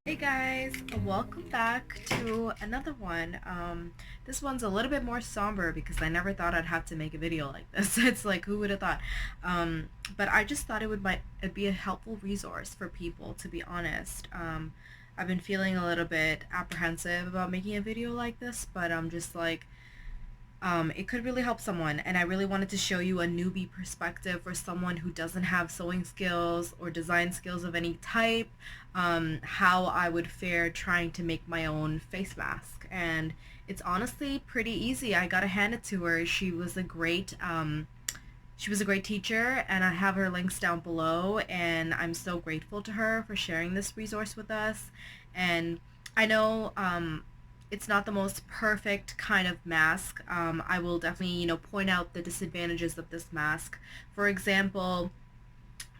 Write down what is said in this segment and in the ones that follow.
Hey guys, welcome back to another one. This one's a little bit more somber because I never thought I'd have to make a video like this. It's like, who would have thought? But I just thought it'd be a helpful resource for people, to be honest. I've been feeling a little bit apprehensive about making a video like this, but I'm just like, it could really help someone, and I really wanted to show you a newbie perspective for someone who doesn't have sewing skills or design skills of any type, how I would fare trying to make my own face mask. And it's honestly pretty easy. I gotta hand it to her. She was a great teacher, and I have her links down below, and I'm so grateful to her for sharing this resource with us. And I know it's not the most perfect kind of mask. I will definitely, point out the disadvantages of this mask. For example,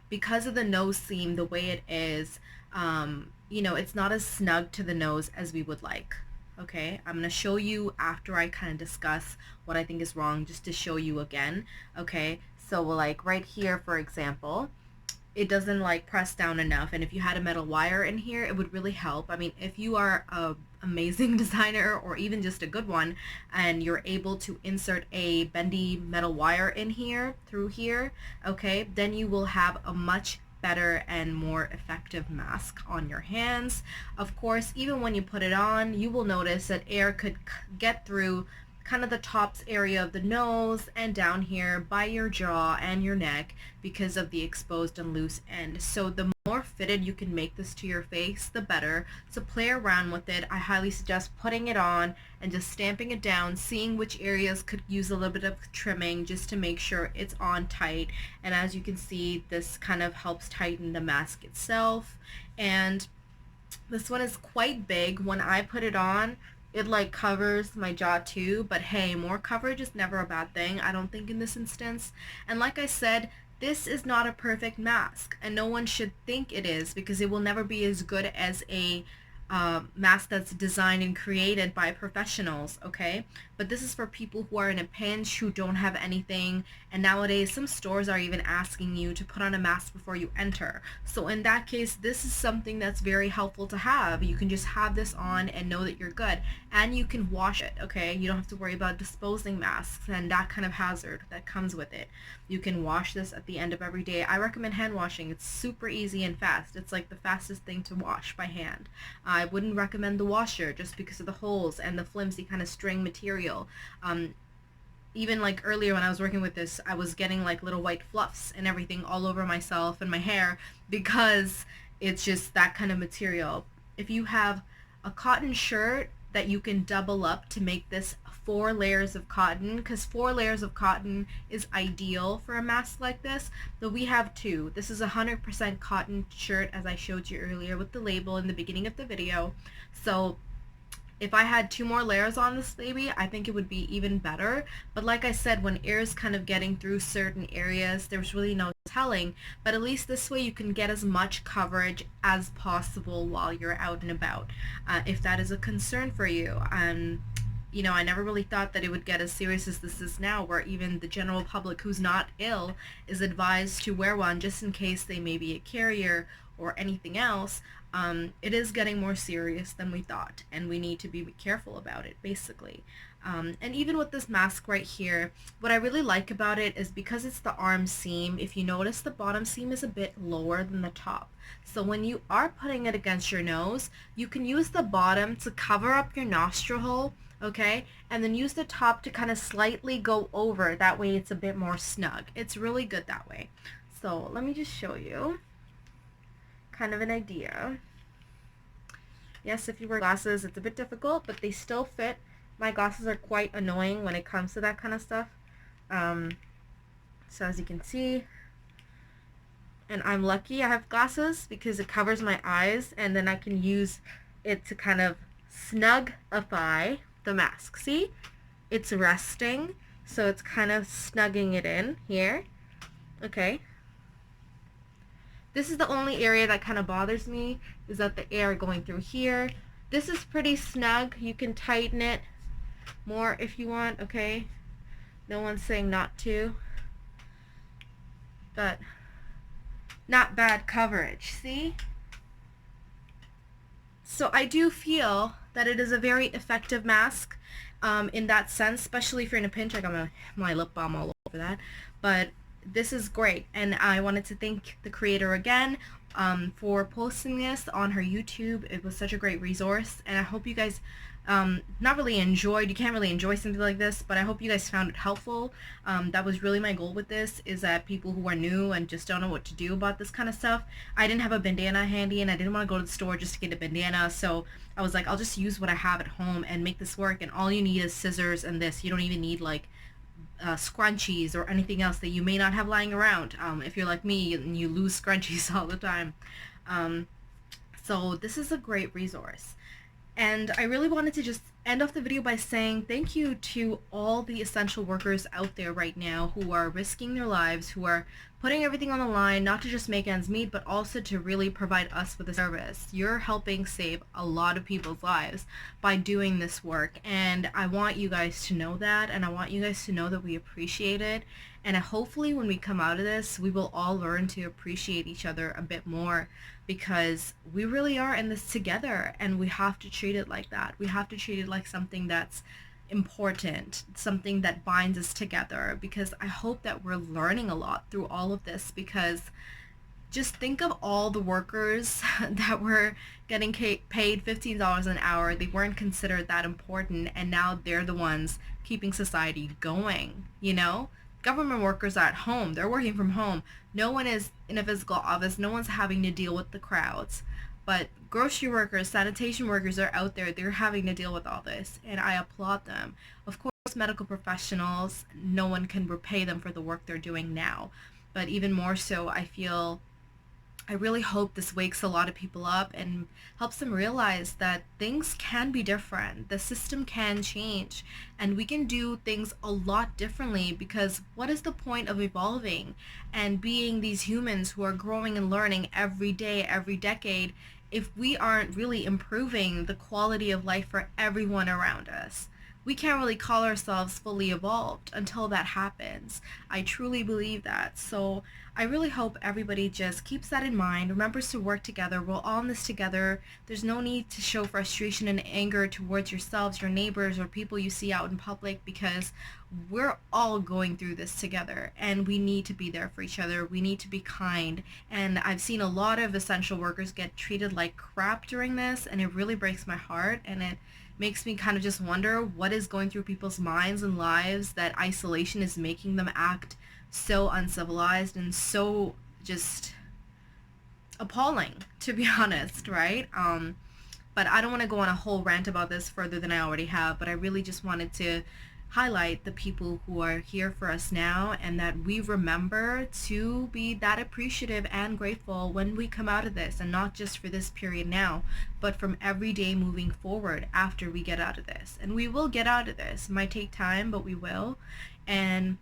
because of the nose seam the way it is, it's not as snug to the nose as we would like. Okay, I'm gonna show you after I kind of discuss what I think is wrong, just to show you again. Okay, so like right here, for example, it doesn't like press down enough, and if you had a metal wire in here, it would really help. I mean, if you are a amazing designer, or even just a good one, and you're able to insert a bendy metal wire in here through here, okay, then you will have a much better and more effective mask on your hands. Of course, even when you put it on, you will notice that air could get through kind of the tops area of the nose and down here by your jaw and your neck because of the exposed and loose end. So the more fitted you can make this to your face, the better. So play around with it. I highly suggest putting it on and just stamping it down, seeing which areas could use a little bit of trimming just to make sure it's on tight. And as you can see, this kind of helps tighten the mask itself. And this one is quite big. When I put it on, it like covers my jaw too, but hey, more coverage is never a bad thing, I don't think, in this instance. And like I said, this is not a perfect mask, and no one should think it is, because it will never be as good as a mask that's designed and created by professionals, okay? But this is for people who are in a pinch, who don't have anything, and nowadays some stores are even asking you to put on a mask before you enter. So in that case, this is something that's very helpful to have. You can just have this on and know that you're good, and you can wash it, okay? You don't have to worry about disposing masks and that kind of hazard that comes with it. You can wash this at the end of every day. I recommend hand washing. It's super easy and fast. It's like the fastest thing to wash by hand. I wouldn't recommend the washer just because of the holes and the flimsy kind of string material. Even like earlier when I was working with this, I was getting like little white fluffs and everything all over myself and my hair because it's just that kind of material. If you have a cotton shirt that you can double up to make this 4 layers of cotton, because 4 layers of cotton is ideal for a mask like this, but we have 2. This is a 100% cotton shirt, as I showed you earlier with the label in the beginning of the video. So If I had 2 more layers on this baby, I think it would be even better. But like I said, when air is kind of getting through certain areas, there's really no telling. But at least this way you can get as much coverage as possible while you're out and about, if that is a concern for you. You know, I never really thought that it would get as serious as this is now, where even the general public who's not ill is advised to wear one just in case they may be a carrier or anything else. It is getting more serious than we thought, and we need to be careful about it, basically. And even with this mask right here, what I really like about it is because it's the arm seam, if you notice the bottom seam is a bit lower than the top. So when you are putting it against your nose, you can use the bottom to cover up your nostril hole, okay? And then use the top to kind of slightly go over. That way it's a bit more snug. It's really good that way. So let me just show you kind of an idea. Yes, if you wear glasses, it's a bit difficult, but they still fit. My glasses are quite annoying when it comes to that kind of stuff. So as you can see, and I'm lucky I have glasses because it covers my eyes, and then I can use it to kind of snugify the mask. See? It's resting, so it's kind of snugging it in here. Okay. This is the only area that kind of bothers me, is that the air going through here. This is pretty snug. You can tighten it more if you want, okay? No one's saying not to. But not bad coverage, see? So I do feel that it is a very effective mask in that sense, especially if you're in a pinch. I got my lip balm all over that. But this is great, and I wanted to thank the creator again for posting this on her YouTube. It was such a great resource, and I hope you guys not really enjoyed, you can't really enjoy something like this, but I hope you guys found it helpful. That was really my goal with this, is that people who are new and just don't know what to do about this kind of stuff. I didn't have a bandana handy, and I didn't want to go to the store just to get a bandana, so I was like, I'll just use what I have at home and make this work. And all you need is scissors and this. You don't even need like scrunchies or anything else that you may not have lying around, if you're like me and you lose scrunchies all the time. So this is a great resource. And I really wanted to just end off the video by saying thank you to all the essential workers out there right now who are risking their lives, who are putting everything on the line, not to just make ends meet, but also to really provide us with a service. You're helping save a lot of people's lives by doing this work, and I want you guys to know that, and I want you guys to know that we appreciate it. And hopefully when we come out of this, we will all learn to appreciate each other a bit more, because we really are in this together, and we have to treat it like that. We have to treat it like something that's important, something that binds us together, because I hope that we're learning a lot through all of this. Because just think of all the workers that were getting paid $15 an hour. They weren't considered that important, and now they're the ones keeping society going, you know? Government workers are at home. They're working from home. No one is in a physical office. No one's having to deal with the crowds. But grocery workers, sanitation workers are out there. They're having to deal with all this, and I applaud them. Of course, medical professionals, no one can repay them for the work they're doing now. But even more so, I really hope this wakes a lot of people up and helps them realize that things can be different. The system can change, and we can do things a lot differently, because what is the point of evolving and being these humans who are growing and learning every day, every decade, if we aren't really improving the quality of life for everyone around us? We can't really call ourselves fully evolved until that happens. I truly believe that. So I really hope everybody just keeps that in mind, remembers to work together. We're all in this together. There's no need to show frustration and anger towards yourselves, your neighbors, or people you see out in public, because we're all going through this together, and we need to be there for each other. We need to be kind. And I've seen a lot of essential workers get treated like crap during this, and it really breaks my heart, and it makes me kind of just wonder what is going through people's minds and lives, that isolation is making them act so uncivilized and so just appalling, to be honest, right? But I don't want to go on a whole rant about this further than I already have, but I really just wanted to highlight the people who are here for us now, and that we remember to be that appreciative and grateful when we come out of this, and not just for this period now, but from every day moving forward after we get out of this. And we will get out of this. It might take time, but we will. And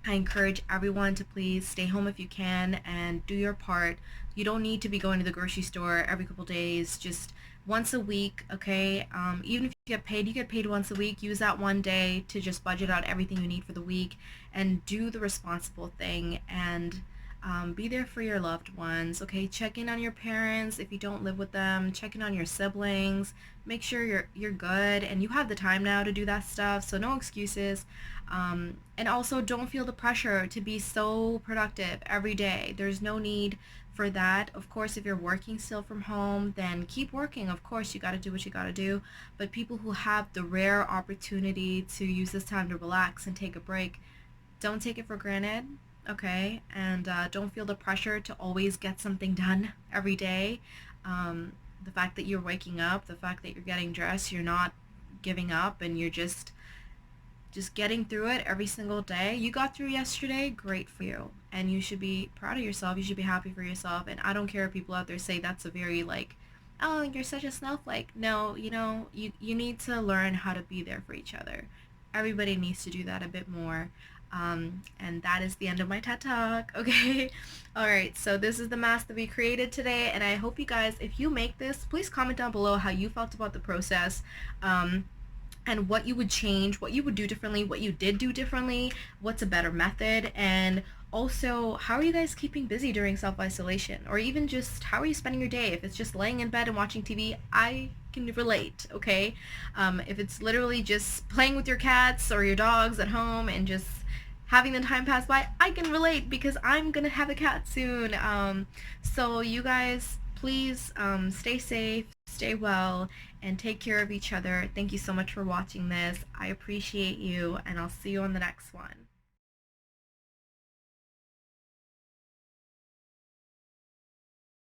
I encourage everyone to please stay home if you can and do your part. You don't need to be going to the grocery store every couple days, just once a week, okay? Even if you get paid once a week. Use that one day to just budget out everything you need for the week and do the responsible thing, and be there for your loved ones, okay? Check in on your parents if you don't live with them. Check in on your siblings. Make sure you're good, and you have the time now to do that stuff, so no excuses. And also, don't feel the pressure to be so productive every day. There's no need for that. Of course, if you're working still from home, then keep working. Of course, you got to do what you got to do. But people who have the rare opportunity to use this time to relax and take a break, don't take it for granted, okay? And don't feel the pressure to always get something done every day. The fact that you're waking up, the fact that you're getting dressed, you're not giving up, and you're just getting through it every single day. You got through yesterday, great for you. And you should be proud of yourself. You should be happy for yourself. And I don't care if people out there say that's a very like, oh, you're such a snowflake. No, you need to learn how to be there for each other. Everybody needs to do that a bit more. And that is the end of my TED Talk, okay? Alright, so this is the mask that we created today, and I hope you guys, if you make this, please comment down below how you felt about the process. And what you would change, what you would do differently, what you did do differently, what's a better method, and also, how are you guys keeping busy during self-isolation? Or even just, how are you spending your day? If it's just laying in bed and watching TV, I can relate, okay? If it's literally just playing with your cats or your dogs at home and just having the time pass by, I can relate because I'm gonna have a cat soon. So you guys, please stay safe, stay well, and take care of each other. Thank you so much for watching this. I appreciate you, and I'll see you on the next one.